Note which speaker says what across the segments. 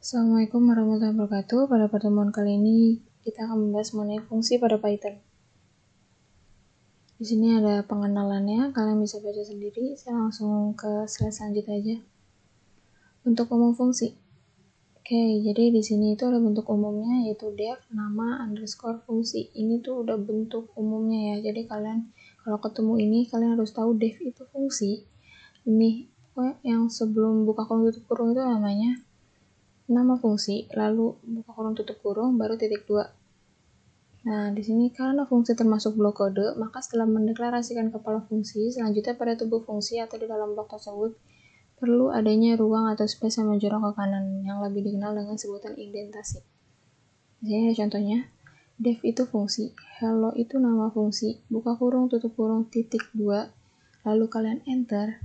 Speaker 1: Assalamualaikum warahmatullahi wabarakatuh. Pada pertemuan kali ini kita akan membahas mengenai fungsi pada Python. Di sini ada pengenalannya, kalian bisa baca sendiri. Saya langsung ke slide selanjutnya aja. Bentuk umum fungsi. Oke, jadi di sini itu ada bentuk umumnya yaitu def, nama, underscore, fungsi. Ini tuh udah bentuk umumnya ya. Jadi kalian kalau ketemu ini kalian harus tahu def itu fungsi. Ini yang sebelum buka kurung tutup kurung itu namanya nama fungsi, lalu buka kurung tutup kurung, baru titik 2. Nah, di sini karena fungsi termasuk blok kode, maka setelah mendeklarasikan kepala fungsi, selanjutnya pada tubuh fungsi atau di dalam blok tersebut, perlu adanya ruang atau space yang menjorok ke kanan, yang lebih dikenal dengan sebutan indentasi. Di sini ada contohnya, def itu fungsi, hello itu nama fungsi, buka kurung tutup kurung titik 2, lalu kalian enter,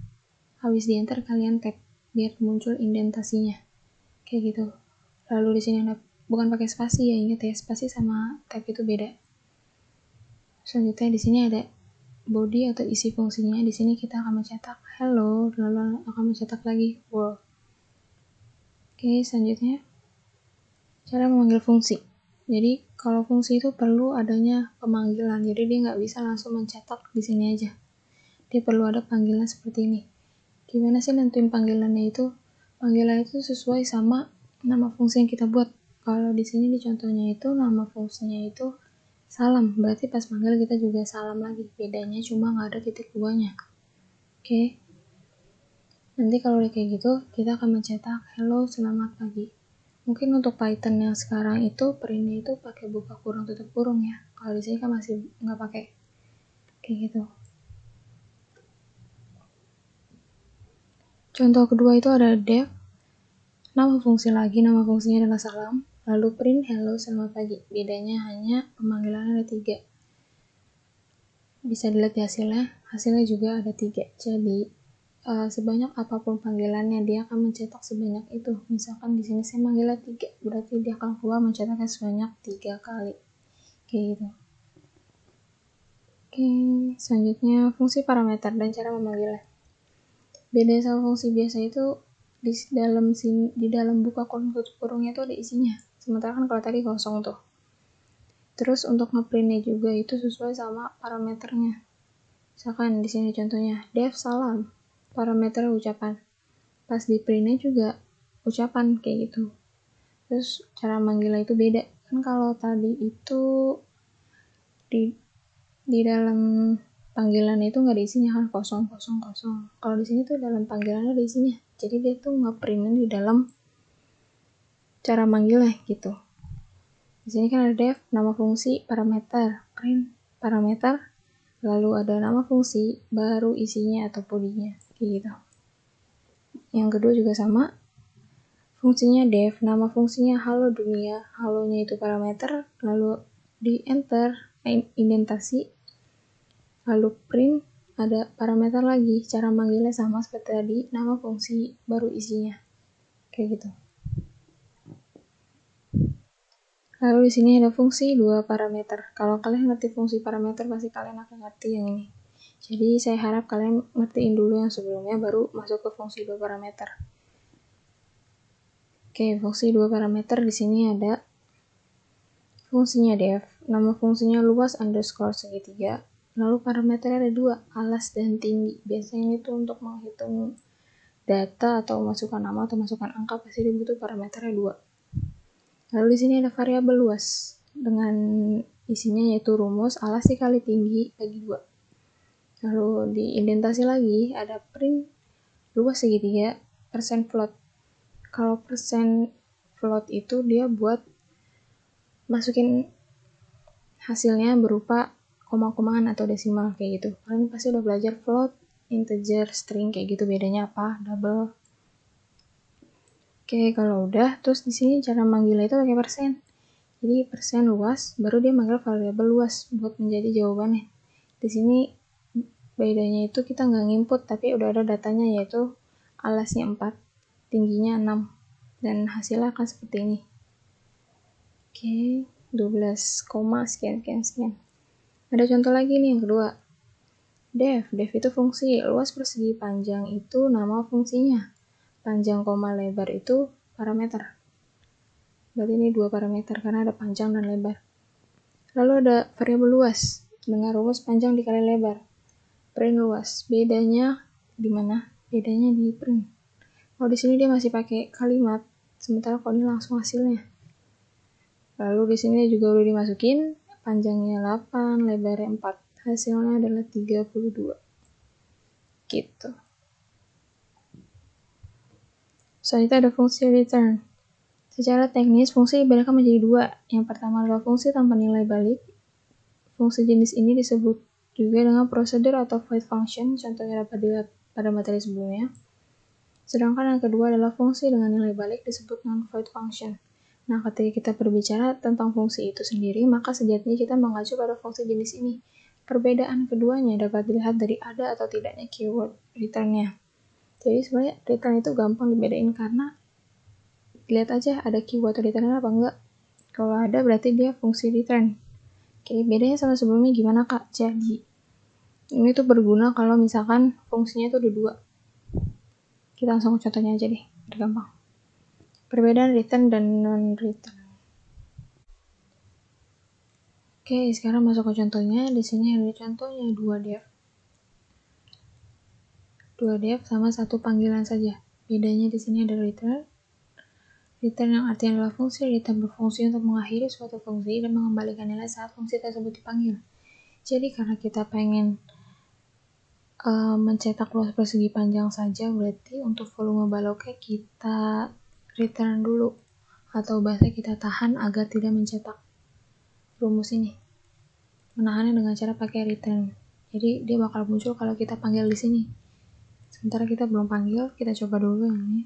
Speaker 1: habis di enter kalian tab, biar muncul indentasinya. Kayak gitu. Lalu di sini ada bukan pakai spasi ya, ingat ya, spasi sama tab itu beda. Selanjutnya di sini ada body atau isi fungsinya. Di sini kita akan mencetak hello, lalu akan mencetak lagi world. Oke, selanjutnya cara memanggil fungsi. Jadi kalau fungsi itu perlu adanya pemanggilan. Jadi dia nggak bisa langsung mencetak di sini aja. Dia perlu ada panggilan seperti ini. Gimana sih nentuin panggilannya itu? Panggilan itu sesuai sama nama fungsi yang kita buat. Kalau di sini di contohnya itu nama fungsinya itu salam, berarti pas panggil kita juga salam lagi. Bedanya cuma nggak ada titik 2-nya. Oke. Nanti kalau udah kayak gitu, kita akan mencetak hello selamat pagi. Mungkin untuk Python yang sekarang itu printnya itu pakai buka kurung tutup kurung ya. Kalau di sini kan masih nggak pakai kayak gitu. Contoh kedua itu ada def, nama fungsi lagi, nama fungsinya adalah salam, lalu print hello selamat pagi. Bedanya hanya pemanggilannya ada 3. Bisa dilihat di hasilnya juga ada 3. Jadi sebanyak apapun panggilannya dia akan mencetak sebanyak itu. Misalkan di sini saya manggilnya 3, berarti dia akan keluar mencetaknya sebanyak 3 kali. Kayak gitu. Oke, selanjutnya fungsi parameter dan cara memanggilnya. Beda sama fungsi biasa itu di dalam buka kurung tutup kurungnya itu ada isinya. Sementara kan kalau tadi kosong tuh. Terus untuk ngeprintnya juga itu sesuai sama parameternya. Misalkan di sini contohnya def salam, parameter ucapan. Pas di printnya juga ucapan kayak gitu. Terus cara manggilnya itu beda. Kan kalau tadi itu di dalam panggilan itu nggak ada isinya kan, kosong. Kalau di sini tuh dalam panggilan ada isinya. Jadi dia tuh ngeprintnya di dalam cara manggilnya gitu. Di sini kan ada def, nama fungsi, parameter, print, parameter, lalu ada nama fungsi, baru isinya atau bodinya, kayak gitu. Yang kedua juga sama, fungsinya def, nama fungsinya halo dunia, halonya itu parameter, lalu di enter, indentasi, lalu print, ada parameter lagi, cara manggilnya sama seperti tadi, nama fungsi, baru isinya, kayak gitu. Lalu di sini ada fungsi 2 parameter. Kalau kalian ngerti fungsi parameter, pasti kalian akan ngerti yang ini. Jadi saya harap kalian ngertiin dulu yang sebelumnya, baru masuk ke fungsi 2 parameter. Oke, fungsi 2 parameter di sini ada fungsinya def, nama fungsinya luas underscore segitiga, lalu parameternya ada 2, alas dan tinggi. Biasanya itu untuk menghitung data atau masukkan nama atau masukkan angka pasti dibutuh parameternya 2. Lalu di sini ada variabel luas dengan isinya yaitu rumus alas dikali tinggi bagi 2. Lalu di indentasi lagi ada print luas segitiga persen float. Kalau persen float itu dia buat masukin hasilnya berupa koma-komaan atau desimal kayak gitu. Kalian pasti udah belajar float, integer, string kayak gitu, bedanya apa, double. Oke, kalau udah, terus di sini cara manggilnya itu pakai persen. Jadi persen luas, baru dia manggil variabel luas buat menjadi jawabannya. Di sini bedanya itu kita nggak nginput, tapi udah ada datanya yaitu alasnya 4, tingginya 6, dan hasilnya akan seperti ini. Oke, 12, sekian. Ada contoh lagi nih yang kedua. Def itu fungsi, luas persegi panjang itu nama fungsinya. Panjang koma lebar itu parameter. Berarti ini 2 parameter karena ada panjang dan lebar. Lalu ada variabel luas dengan rumus panjang dikali lebar. Print luas. Bedanya di mana? Bedanya di print. Kalau di sini dia masih pakai kalimat, sementara kalau ini langsung hasilnya. Lalu di sini juga udah dimasukin panjangnya 8, lebarnya 4. Hasilnya adalah 32. Gitu. Selanjutnya ada fungsi return. Secara teknis, fungsi dibedakan menjadi 2. Yang pertama adalah fungsi tanpa nilai balik. Fungsi jenis ini disebut juga dengan prosedur atau void function, contohnya dapat dilihat pada materi sebelumnya. Sedangkan yang kedua adalah fungsi dengan nilai balik disebut non-void function. Nah, ketika kita berbicara tentang fungsi itu sendiri, maka sejatinya kita mengacu pada fungsi jenis ini. Perbedaan keduanya dapat dilihat dari ada atau tidaknya keyword return-nya. Jadi sebenarnya return itu gampang dibedain karena lihat aja ada keyword return apa enggak. Kalau ada berarti dia fungsi return. Oke, bedanya sama sebelumnya gimana Kak? Jadi ini tuh berguna kalau misalkan fungsinya tuh ada 2. Kita langsung contohnya aja deh, biar gampang. Perbedaan return dan non-return. Oke, sekarang masuk ke contohnya. Di sini ada contohnya 2 def. 2 def sama 1 panggilan saja. Bedanya di sini ada return. Return yang artinya adalah fungsi return berfungsi untuk mengakhiri suatu fungsi dan mengembalikan nilai saat fungsi tersebut dipanggil. Jadi karena kita pengen mencetak luas persegi panjang saja, berarti untuk volume baloknya kita return dulu, atau bahasa kita tahan agar tidak mencetak rumus ini. Menahannya dengan cara pakai return. Jadi dia bakal muncul kalau kita panggil di sini. Sementara kita belum panggil, kita coba dulu yang ini.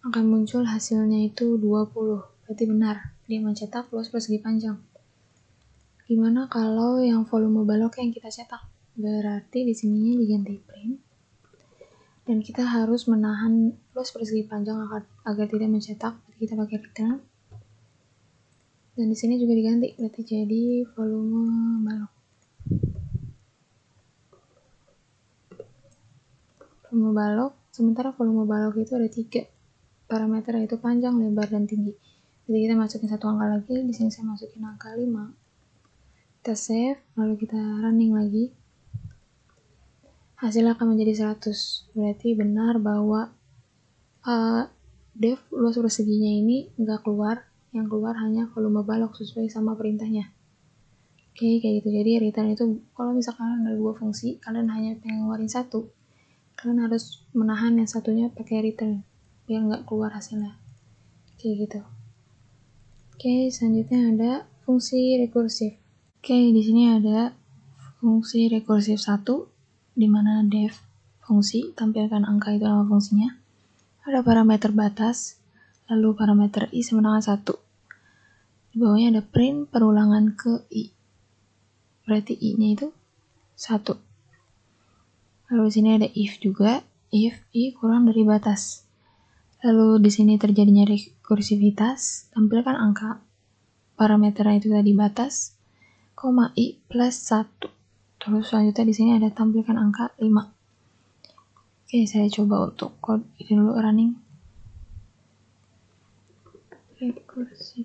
Speaker 1: Akan muncul hasilnya itu 20. Berarti benar, dia mencetak luas persegi panjang. Gimana kalau yang volume balok yang kita cetak? Berarti di sininya diganti print. Dan kita harus menahan luas persegi panjang agar tidak mencetak. Berarti kita pakai return. Dan di sini juga diganti, berarti jadi volume balok. Volume balok, sementara volume balok itu ada 3 parameter, yaitu panjang, lebar, dan tinggi. Jadi kita masukin 1 angka lagi, di sini saya masukin angka 5. Kita save, lalu kita running lagi. Hasilnya akan menjadi 100. Berarti benar bahwa def luas perseginya ini nggak keluar, yang keluar hanya volume balok sesuai sama perintahnya. Oke, kayak gitu. Jadi return itu kalau misalkan ada 2 fungsi, kalian hanya pengen ngeluarin 1, kalian harus menahan yang satunya pakai return biar nggak keluar hasilnya. Kayak gitu. Oke, selanjutnya ada fungsi rekursif. Oke, di sini ada fungsi rekursif 1, di mana def fungsi, tampilkan angka itu nama fungsinya. Ada parameter batas, lalu parameter i sama dengan 1. Di bawahnya ada print perulangan ke i. Berarti i-nya itu 1. Lalu di sini ada if juga, if i kurang dari batas. Lalu di sini terjadinya rekursivitas, tampilkan angka parameternya itu tadi batas, koma i plus 1. Terus selanjutnya di sini ada tampilkan angka 5. Oke, saya coba untuk code ini dulu running. Rekursif.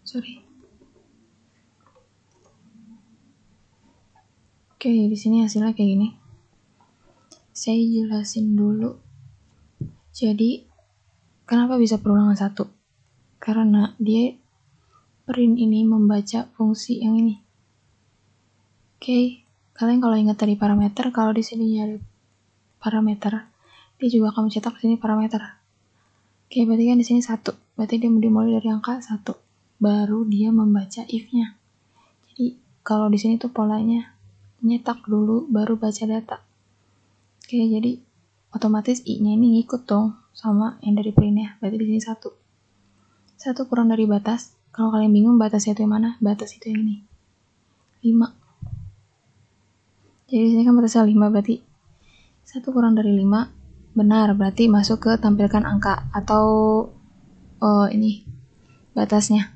Speaker 1: Sorry. Oke, di sini hasilnya kayak gini. Saya jelasin dulu. Jadi, kenapa bisa perulangan 1? Karena dia print ini membaca fungsi yang ini. Oke, kalian kalau ingat tadi parameter, kalau di sini ada parameter, dia juga akan mencetak di sini parameter. Oke, berarti kan di sini 1. Berarti dia dimulai dari angka 1. Baru dia membaca if-nya. Jadi, kalau di sini tuh polanya nyetak dulu baru baca data. Oke, jadi otomatis i-nya ini ngikut dong sama yang dari print-nya. Berarti di sini 1. 1 kurang dari batas. Kalau kalian bingung batasnya itu yang mana? Batas itu yang ini. 5. Jadi di sini kan batasnya 5, berarti 1 kurang dari 5 benar, berarti masuk ke tampilkan angka atau ini batasnya.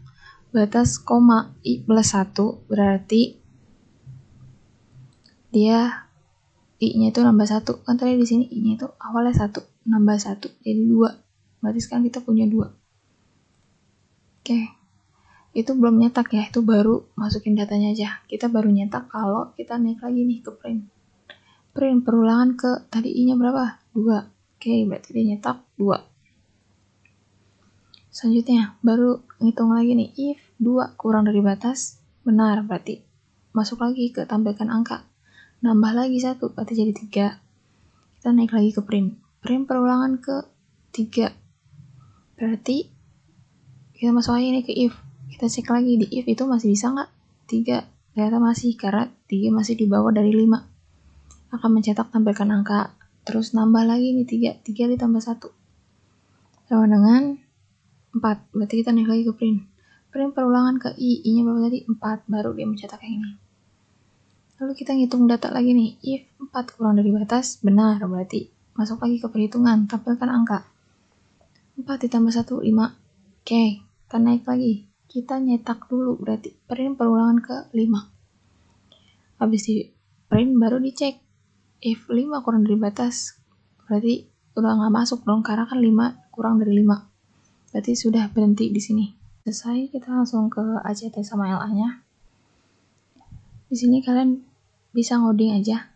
Speaker 1: Batas koma i plus 1 berarti dia I-nya itu nambah 1. Kan tadi di sini I-nya itu awalnya 1, nambah 1 jadi 2. Berarti sekarang kita punya 2. Oke. Itu belum nyetak ya, itu baru masukin datanya aja. Kita baru nyetak kalau kita naik lagi nih ke print. Print perulangan ke tadi I-nya berapa? 2. Oke, berarti dia nyetak 2. Selanjutnya, baru ngitung lagi nih, if 2 kurang dari batas, benar, berarti masuk lagi ke tampilkan angka. Nambah lagi 1, berarti jadi 3. Kita naik lagi ke print. Print perulangan ke 3. Berarti kita masuk lagi nih ke if. Kita cek lagi di if itu masih bisa nggak? 3. Ternyata masih, karena 3 masih di bawah dari 5. Akan mencetak tampilkan angka. Terus nambah lagi nih 3. 3 ditambah 1. Sama dengan 4. Berarti kita naik lagi ke print. Print perulangan ke I. I-nya berapa tadi? 4. Baru dia mencetak yang ini. Lalu kita ngitung data lagi nih. If 4 kurang dari batas, benar. Berarti masuk lagi ke perhitungan. Tampilkan angka. 4 ditambah 1, 5. Oke, kita naik lagi. Kita nyetak dulu. Berarti print perulangan ke 5. Habis di print baru dicek. If 5 kurang dari batas, berarti udah nggak masuk dong. Karena kan 5 kurang dari 5. Berarti sudah berhenti di sini. Selesai, kita langsung ke ACT sama LA-nya. Di sini kalian bisa ngoding aja.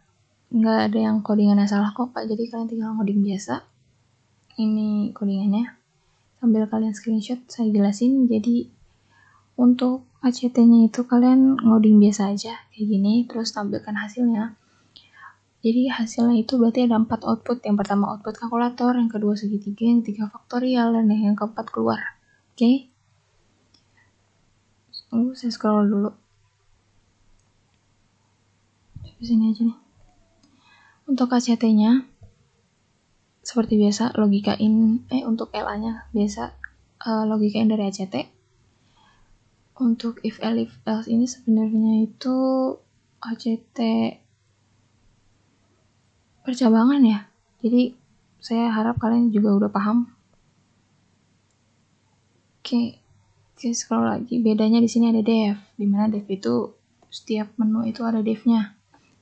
Speaker 1: Nggak ada yang codingannya salah kok, Pak. Jadi kalian tinggal ngoding biasa. Ini codingannya. Sambil kalian screenshot, saya jelasin. Jadi untuk ACT-nya itu kalian ngoding biasa aja. Kayak gini, terus tampilkan hasilnya. Jadi hasilnya itu berarti ada 4 output. Yang pertama output kalkulator, yang kedua segitiga, yang ketiga faktorial, dan yang keempat keluar. Oke? Tunggu, saya scroll dulu. Di sini aja nih. Untuk ACT-nya, seperti biasa, untuk LA-nya biasa logikain dari ACT. Untuk if else ini sebenarnya itu ACT percabangan ya. Jadi saya harap kalian juga udah paham. Oke, scroll lagi. Bedanya di sini ada def, dimana def itu setiap menu itu ada defnya.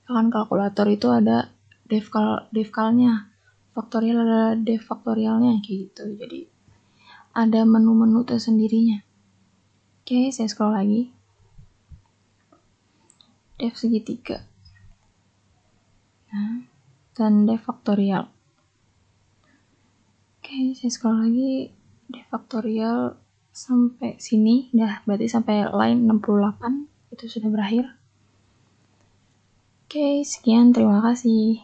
Speaker 1: Kan kalkulator itu ada defkalnya, faktorial ada def faktorialnya kayak gitu. Jadi ada menu-menu tersendirinya. Oke, saya scroll lagi. Def segitiga. Nah, dan def faktorial. Oke, saya scroll lagi. Def faktorial sampai sini, berarti sampai line 68 itu sudah berakhir. Oke, sekian, terima kasih.